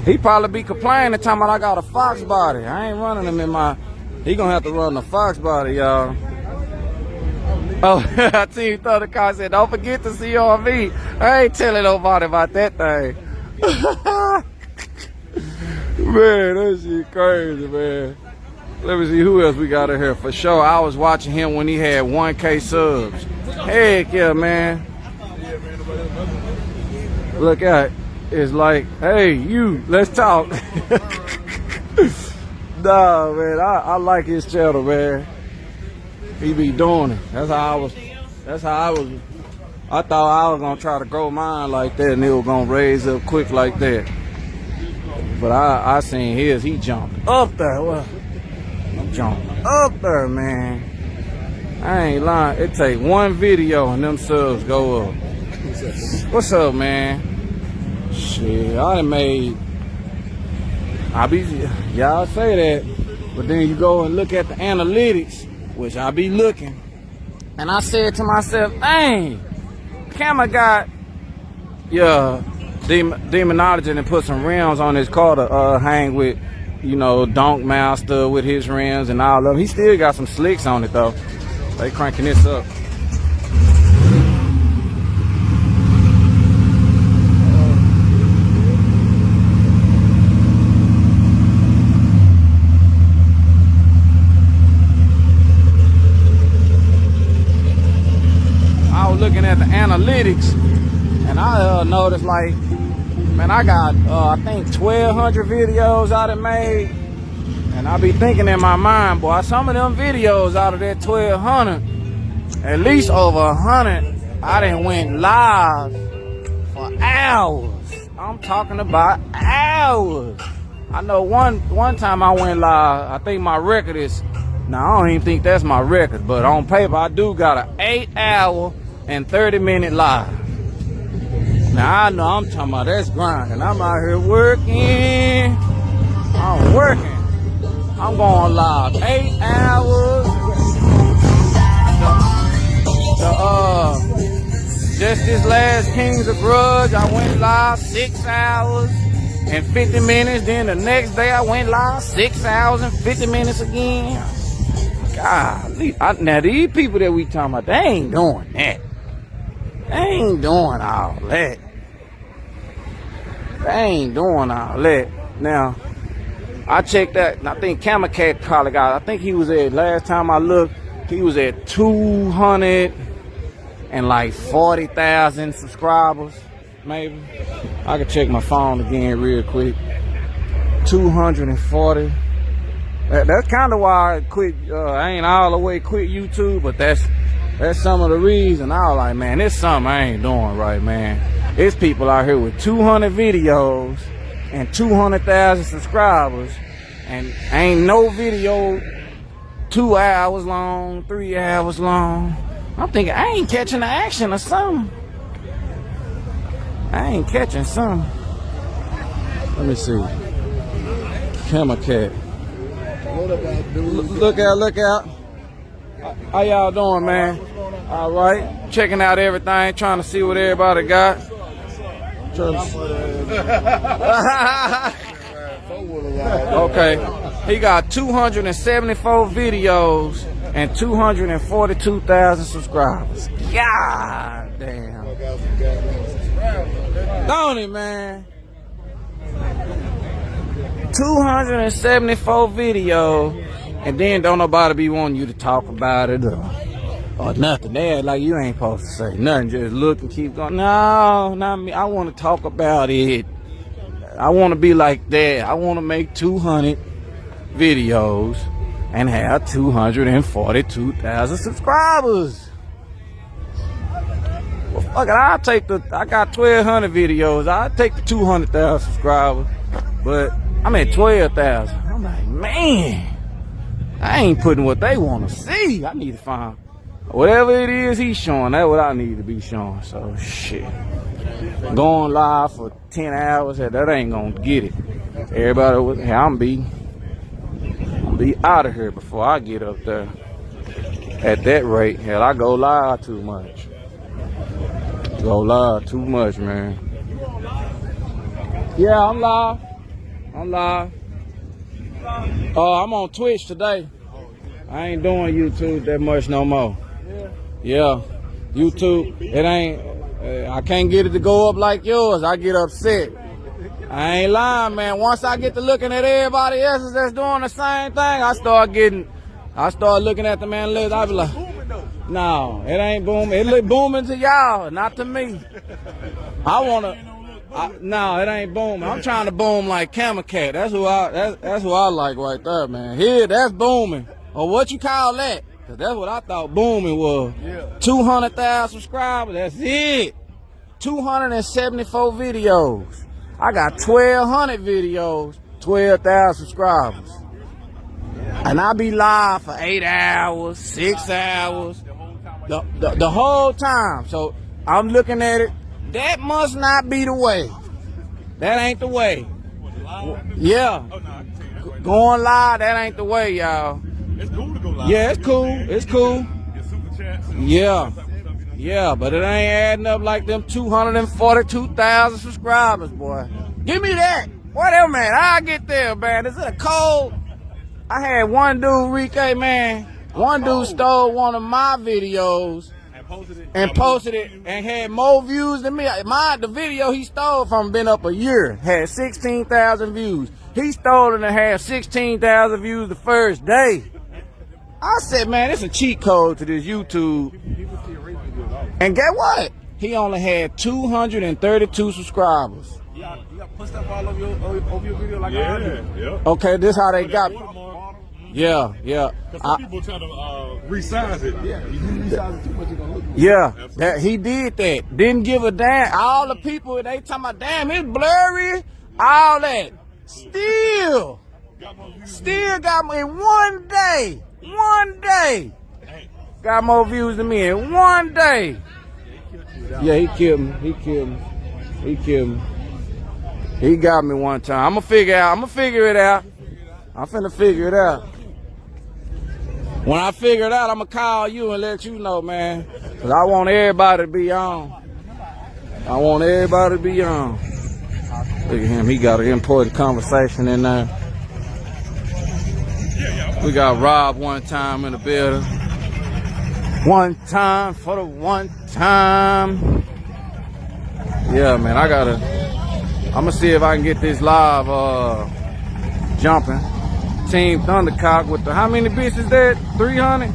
He probably be complaining, talking about I got a Fox body. I ain't running him in my. He gonna have to run the Fox body, y'all. Oh, I see you throw the car. Said, don't forget to see on me. I ain't telling nobody about that thing. Man, that shit crazy, man. Let me see who else we got in here. For sure, I was watching him when he had 1K subs. Heck yeah, man. Look at it. It's like, hey, you, let's talk. Nah, man, I like his channel, man. He be doing it. That's how I was. I thought I was gonna try to grow mine like that, and it was gonna raise up quick like that. But I seen his. He jumped up there. Well, I'm jumping up there, man. I ain't lying. It take one video and them subs go up. What's up, man? Shit, I done made. Y'all say that, but then you go and look at the analytics, which I be looking, and I said to myself, dang, Camera got demonology and put some rims on his car to hang with, you know, Donk Master with his rims and all of them. He still got some slicks on it though. They cranking this up. Looking at the analytics, and I noticed, like, man, I got I think 1,200 videos I done made, and I be thinking in my mind, boy, some of them videos out of that 1,200, at least over 100, I done went live for hours. I'm talking about hours. I know one time I went live. I think my record is, now I don't even think that's my record, but on paper I do got an 8-hour and 30-minute live. Now I know I'm talking about that's grinding. I'm out here working. I'm working. I'm going live 8 hours. Just this last Kings of Grudge, I went live 6 hours and 50 minutes. Then the next day I went live 6 hours and 50 minutes again. Golly, now these people that we talking about, they ain't doing that. They ain't doing all that. They ain't doing all that. Now, I checked that, and I think Camera Cat probably got, I think he was at, last time I looked, he was at 240,000 subscribers, maybe. I can check my phone again real quick. 240. That's kind of why I quit. I ain't all the way quit YouTube, but that's some of the reason. I was like, man, this something I ain't doing right, man. It's people out here with 200 videos and 200,000 subscribers, and ain't no video 2 hours long, 3 hours long. I'm thinking I ain't catching the action or something. I ain't catching something. Let me see. Camera Cat. Look out. How y'all doing, man? All right. Checking out everything, trying to see what everybody got. Okay. He got 274 videos and 242,000 subscribers. God damn. Don't it, man? 274 videos, and then don't nobody be wanting you to talk about it or nothing. They act like you ain't supposed to say nothing. Just look and keep going. No, not me. I want to talk about it. I want to be like that. I want to make 200 videos and have 242,000 subscribers. Well, fuck it. I got 1,200 videos. I'll take the 200,000 subscribers, but I'm at 12,000. I'm like, man, I ain't putting what they want to see. I need to find whatever it is he's showing. That's what I need to be showing. So shit, going live for 10 hours, that ain't gonna get it. Everybody was, hey, I'm be out of here before I get up there. At that rate, hell, I go live too much. Go live too much, man. Yeah, I'm live. I'm live. I'm on Twitch today. I ain't doing YouTube that much no more. Yeah. YouTube, it ain't, I can't get it to go up like yours. I get upset. I ain't lying, man. Once I get to looking at everybody else that's doing the same thing, I start looking at the man list. I be like, no, it ain't booming. It look booming to y'all, not to me. No, it ain't booming. I'm trying to boom like Cat. That's who I like right there, man. Here, that's booming. Or what you call that? Cause that's what I thought booming was. Yeah. 200,000 subscribers, that's it. 274 videos. I got 1,200 videos, 12,000 subscribers. And I be live for 8 hours, 6 hours, the whole time. So I'm looking at it. That must not be the way. That ain't the way. Yeah. Going live, that ain't the way, y'all. It's cool to go live. Yeah, it's cool. It's cool. Yeah. Yeah, but it ain't adding up like them 242,000 subscribers, boy. Give me that. Whatever, man. I'll get there, man. Is it a cold? I had one dude, Ricky, man. One dude stole one of my videos and posted it and had more views than me. The video he stole from been up a year. Had 16,000 views. He stole it and had 16,000 views the first day. I said, man, it's a cheat code to this YouTube. And get what? He only had 232 subscribers. You got to put stuff all over your video like I do. Yeah. Okay, this how they got. Yeah. Because some people try to resize it. Yeah, you resize it too much, you're going to look. Yeah, that he did that. Didn't give a damn. All the people, they talking about, damn, it's blurry. All that. Still got me in one day. Got more views than me in one day. Yeah, he killed me. He got me one time. I'm gonna figure it out. I'm finna figure it out. When I figure it out, I'm gonna call you and let you know, man. Cause I want everybody to be on. Look at him, he got an important conversation in there. We got Rob one time in the building. One time for the one time. Yeah, man, I'm gonna see if I can get this live jumping. Team Thundercock with the, how many bits is that? 300?